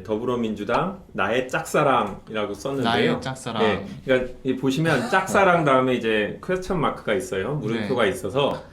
더불어민주당 나의 짝사랑이라고 썼는데요. 나의 짝사랑. 네, 그러니까 보시면 짝사랑 다음에 이제 퀘스천 마크가 있어요. 물음표가 있어서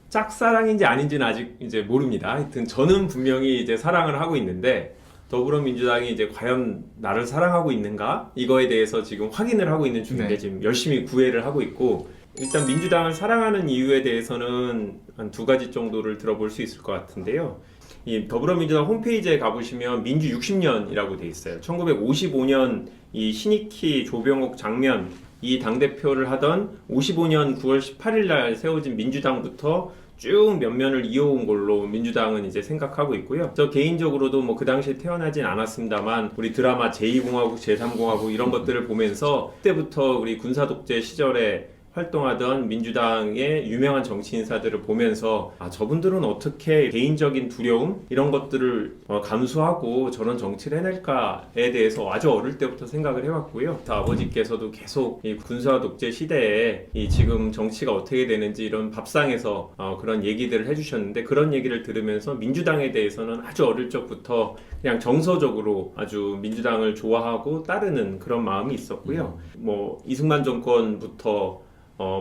짝사랑인지 아닌지는 아직 이제 모릅니다. 하여튼 저는 분명히 이제 사랑을 하고 있는데 더불어민주당이 이제 과연 나를 사랑하고 있는가? 이거에 대해서 지금 확인을 하고 있는 중인데 지금 열심히 구애를 하고 있고 일단 민주당을 사랑하는 이유에 대해서는 한 두 가지 정도를 들어볼 수 있을 것 같은데요. 이 더불어민주당 홈페이지에 가보시면 민주 60년이라고 돼 있어요. 1955년 이 신익희, 조병옥, 장면 이 당대표를 하던 55년 9월 18일 날 세워진 민주당부터 쭉 면면을 이어온 걸로 민주당은 이제 생각하고 있고요. 저 개인적으로도 뭐 그 당시에 태어나진 않았습니다만 우리 드라마 제2공화국, 제3공화국 이런 것들을 보면서 그때부터 우리 군사독재 시절에 활동하던 민주당의 유명한 정치 인사들을 보면서 저분들은 어떻게 개인적인 두려움 이런 것들을 감수하고 저런 정치를 해낼까에 대해서 아주 어릴 때부터 생각을 해왔고요. 아버지께서도 계속 이 군사독재 시대에 이 지금 정치가 어떻게 되는지 이런 밥상에서 그런 얘기들을 해주셨는데 그런 얘기를 들으면서 민주당에 대해서는 아주 어릴 적부터 그냥 정서적으로 아주 민주당을 좋아하고 따르는 그런 마음이 있었고요. 뭐 이승만 정권부터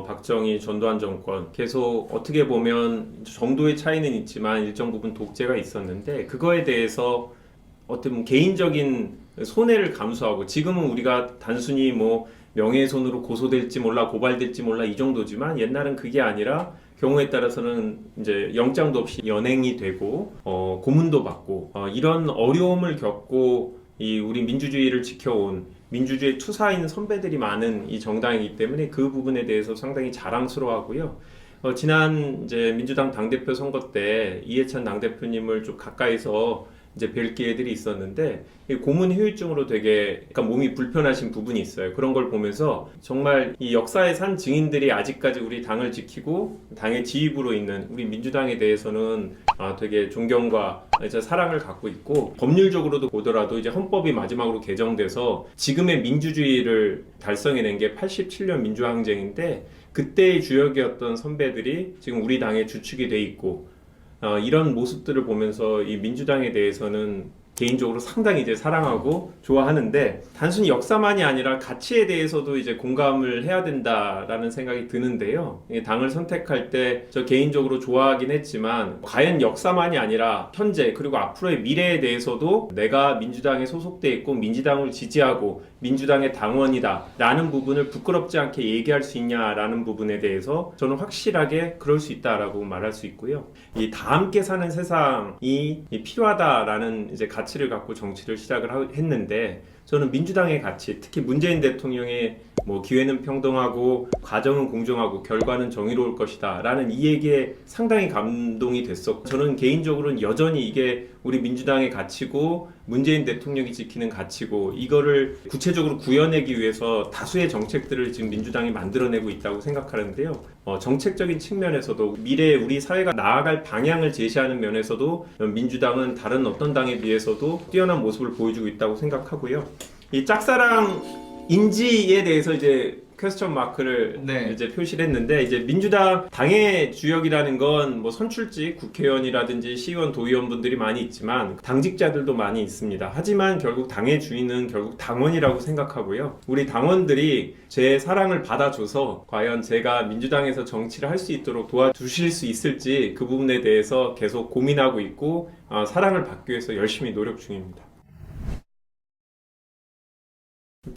박정희, 전두환 정권 계속 어떻게 보면 정도의 차이는 있지만 일정 부분 독재가 있었는데 그거에 대해서 어떤 개인적인 손해를 감수하고 지금은 우리가 단순히 뭐 명예훼손으로 고소될지 몰라 고발될지 몰라 이 정도지만 옛날은 그게 아니라 경우에 따라서는 이제 영장도 없이 연행이 되고 고문도 받고 이런 어려움을 겪고 이 우리 민주주의를 지켜온 민주주의 투사인 선배들이 많은 이 정당이기 때문에 그 부분에 대해서 상당히 자랑스러워하고요. 지난 이제 민주당 당대표 선거 때 이해찬 당대표님을 좀 가까이서 이제 뵐 기회들이 있었는데 고문 후유증으로 되게 약간 몸이 불편하신 부분이 있어요. 그런 걸 보면서 정말 이 역사의 산 증인들이 아직까지 우리 당을 지키고 당의 지휘부로 있는 우리 민주당에 대해서는 되게 존경과 이제 사랑을 갖고 있고 법률적으로도 보더라도 이제 헌법이 마지막으로 개정돼서 지금의 민주주의를 달성해낸 게 87년 민주항쟁인데 그때의 주역이었던 선배들이 지금 우리 당의 주축이 돼 있고 이런 모습들을 보면서 이 민주당에 대해서는 개인적으로 상당히 이제 사랑하고 좋아하는데 단순히 역사만이 아니라 가치에 대해서도 이제 공감을 해야 된다라는 생각이 드는데요. 당을 선택할 때 저 개인적으로 좋아하긴 했지만 과연 역사만이 아니라 현재 그리고 앞으로의 미래에 대해서도 내가 민주당에 소속돼 있고 민주당을 지지하고 민주당의 당원이다 라는 부분을 부끄럽지 않게 얘기할 수 있냐라는 부분에 대해서 저는 확실하게 그럴 수 있다라고 말할 수 있고요. 이 다 함께 사는 세상이 필요하다라는 이제 가치를 갖고 정치를 시작을 했는데 저는 민주당의 가치, 특히 문재인 대통령의 뭐 기회는 평등하고 과정은 공정하고 결과는 정의로울 것이다 라는 이 얘기에 상당히 감동이 됐었고 저는 개인적으로는 여전히 이게 우리 민주당의 가치고 문재인 대통령이 지키는 가치고 이거를 구체적으로 구현하기 위해서 다수의 정책들을 지금 민주당이 만들어내고 있다고 생각하는데요. 정책적인 측면에서도 미래에 우리 사회가 나아갈 방향을 제시하는 면에서도 민주당은 다른 어떤 당에 비해서도 뛰어난 모습을 보여주고 있다고 생각하고요. 이 짝사랑인지에 대해서 이제 퀘스천 마크를 이제 표시를 했는데 이제 민주당 당의 주역이라는 건 뭐 선출직 국회의원이라든지 시의원 도의원분들이 많이 있지만 당직자들도 많이 있습니다. 하지만 결국 당의 주인은 결국 당원이라고 생각하고요. 우리 당원들이 제 사랑을 받아줘서 과연 제가 민주당에서 정치를 할 수 있도록 도와주실 수 있을지 그 부분에 대해서 계속 고민하고 있고 사랑을 받기 위해서 열심히 노력 중입니다.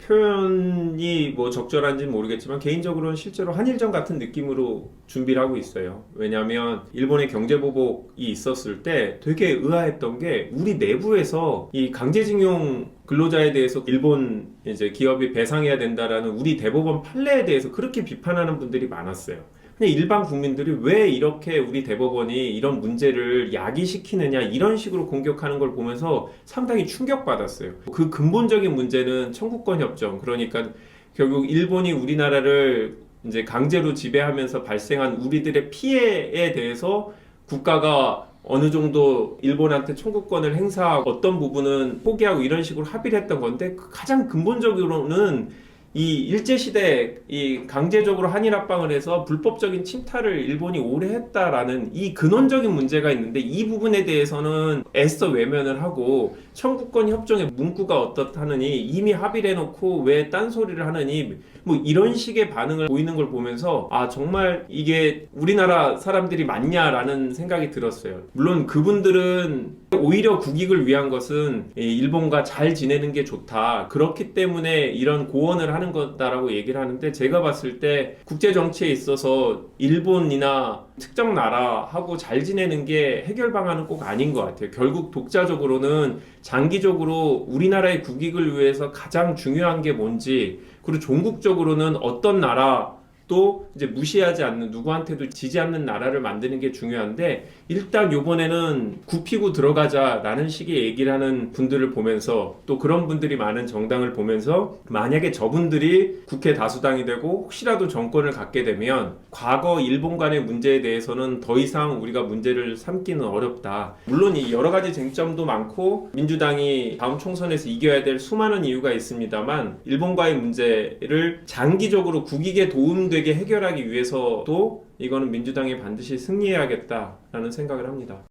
표현이 뭐 적절한지는 모르겠지만 개인적으로는 실제로 한일전 같은 느낌으로 준비를 하고 있어요. 왜냐하면 일본의 경제보복이 있었을 때 되게 의아했던 게 우리 내부에서 이 강제징용 근로자에 대해서 일본 이제 기업이 배상해야 된다라는 우리 대법원 판례에 대해서 그렇게 비판하는 분들이 많았어요. 근데 일반 국민들이 왜 이렇게 우리 대법원이 이런 문제를 야기시키느냐 이런 식으로 공격하는 걸 보면서 상당히 충격받았어요. 그 근본적인 문제는 청구권 협정, 그러니까 결국 일본이 우리나라를 이제 강제로 지배하면서 발생한 우리들의 피해에 대해서 국가가 어느 정도 일본한테 청구권을 행사하고 어떤 부분은 포기하고 이런 식으로 합의를 했던 건데 가장 근본적으로는 이 일제시대 이 강제적으로 한일 합방을 해서 불법적인 침탈을 일본이 오래 했다라는 이 근원적인 문제가 있는데 이 부분에 대해서는 애써 외면을 하고 청구권 협정의 문구가 어떻다느니 이미 합의를 해놓고 왜 딴소리를 하느니 뭐 이런 식의 반응을 보이는 걸 보면서 아 정말 이게 우리나라 사람들이 맞냐라는 생각이 들었어요. 물론 그분들은 오히려 국익을 위한 것은 일본과 잘 지내는 게 좋다. 그렇기 때문에 이런 고언을 하는 거다라고 얘기를 하는데 제가 봤을 때 국제 정치에 있어서 일본이나 특정 나라하고 잘 지내는 게 해결 방안은 꼭 아닌 것 같아요. 결국 독자적으로는 장기적으로 우리나라의 국익을 위해서 가장 중요한 게 뭔지 그리고 종국적으로는 어떤 나라 또 이제 무시하지 않는 누구한테도 지지 않는 나라를 만드는 게 중요한데 일단 요번에는 굽히고 들어가자라는 식의 얘기를 하는 분들을 보면서 또 그런 분들이 많은 정당을 보면서 만약에 저분들이 국회 다수당이 되고 혹시라도 정권을 갖게 되면 과거 일본 간의 문제에 대해서는 더 이상 우리가 문제를 삼기는 어렵다. 물론 이 여러 가지 쟁점도 많고 민주당이 다음 총선에서 이겨야 될 수많은 이유가 있습니다만 일본과의 문제를 장기적으로 국익에 도움되게 해결하기 위해서도 이거는 민주당이 반드시 승리해야겠다라는 생각을 합니다.